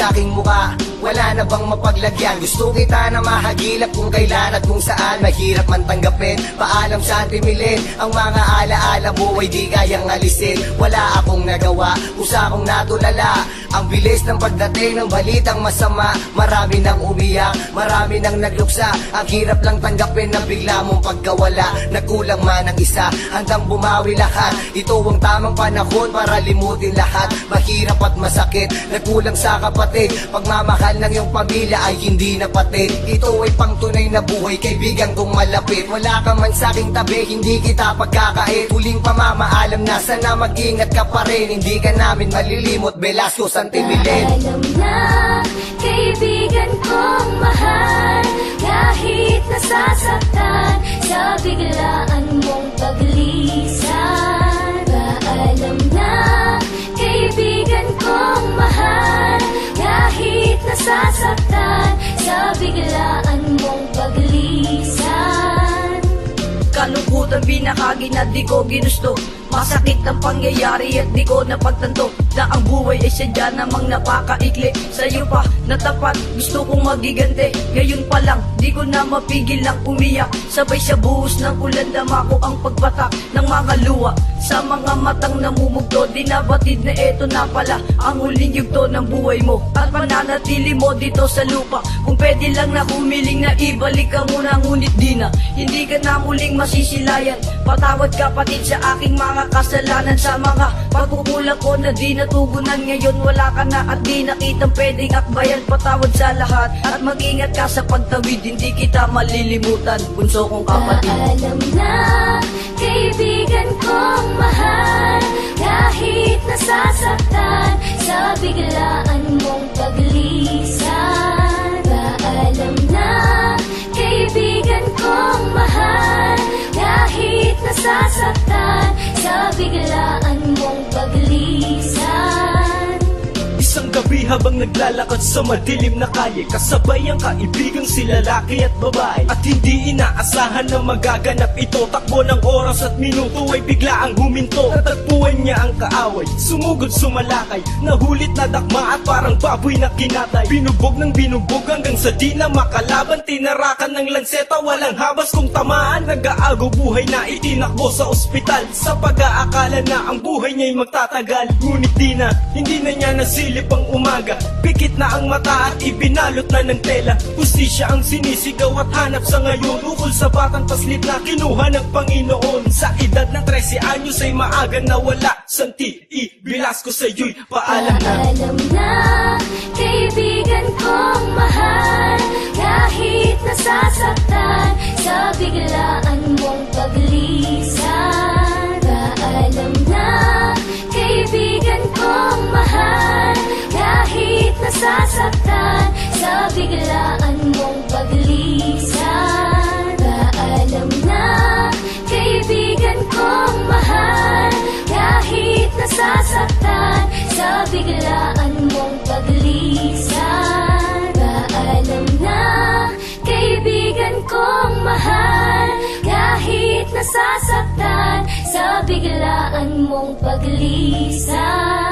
sa aking muka, wala na bang mapaglagyan? Gusto kita na mahagilap kung kailan at kung saan. Mahirap man tanggapin, paalam saan pimilin. Ang mga alaala mo ay di kayang alisin. Wala akong nagawa, kusa akong natulala. Ang bilis ng pagdating ng balitang masama. Marami nang umiyak, marami nang nagluksa. Ang hirap lang tanggapin na bigla mong pagkawala. Nagkulang man ang isa, handang bumawi lahat. Ito ang tamang panahon para limutin lahat. Mahirap at masakit, nagkulang sa kapatid. Pagmamahal ng iyong pamilya ay hindi na patid. Ito ay pangtunay na buhay, kaibigan kong malapit. Wala ka man sa aking tabi, hindi kita pagkakait. Huling pamamaalam na, sana mag-ingat ka pa rin. Hindi ka namin malilimot, Velasco Santibilin. Alam na, kaibigan kong mahal, kahit nasasaktan sa biglaan mong paglisan. Paalam na, kaibigan kong mahal, kahit nasasaktan sa biglaan mong paglisan. Kalungkutan binahagi na di ko ginusto. Masakit ang pangyayari at di ko napagtanto na ang buhay ay sadya namang napakaikli. Sa'yo pa natapat, gusto kong magigante. Ngayon pa lang, di ko na mapigil ng umiyak. Sabay sa buhos ng ulan, dama ko ang pagbatak ng mga luha. Sa mga matang namumugto, di nabatid na eto na pala ang huling yugto ng buhay mo. At mananatili mo dito sa lupa. Kung pwede lang na humiling na ibalik ka muna, ngunit di na. Hindi ka na muling masisilayan. Patawad kapatid sa aking mga kasalanan, sa mga pagkukulang ko na di natugunan. Ngayon wala ka na at di nakitang pwedeng akbayan. Patawad sa lahat at mag-ingat ka sa pagtawid. Hindi kita malilimutan, bunso kong kapatid. Paalam na, kaibigan kong mahal, kahit nasasaktan sa biglaan mong paglisan. Paalam na, kaibigan kong mahal, kahit nasasaktan sa biglaan mong paglisan. Isang gabi habang naglalakad sa madilim na kalye, kasabay ang kaibigang si lalaki at babae. At hindi inaasahan na magaganap ito. Takbo ng oras at minuto ay bigla ang huminto. Natagpuan niya ang kaaway, sumugod sumalakay. Nahulit na dakma at parang baboy na kinatay. Binubog ng binubog hanggang sa di na makalaban. Tinarakan ng lanseta, walang habas kung tamaan. Nag-aago buhay na itinakbo sa ospital, sa pag-aakala na ang buhay niya'y magtatagal. Ngunit di na, hindi na niya nasilip ang umaga. Pikit na ang mata at ibinalot na ng tela. Hustisya ang sinisigaw at hanap sa ngayon, ukol sa batang paslit na kinuha ng Panginoon. Sa edad ng 13 anyos ay maaga nawala. Santi Velasco sa'yo'y paalam na. Paalam na, kaibigan kong mahal, kahit nasasaktan sa biglaan mong paglisan. Paalam na, kaibigan kong mahal, kahit nasasaktan sa biglaan mong paglisan. Paalam na, kaibigan kong mahal, kahit nasasaktan sa biglaan mong paglisan. Paalam na, kaibigan kong mahal, kahit nasasaktan sa biglaan mong paglisan.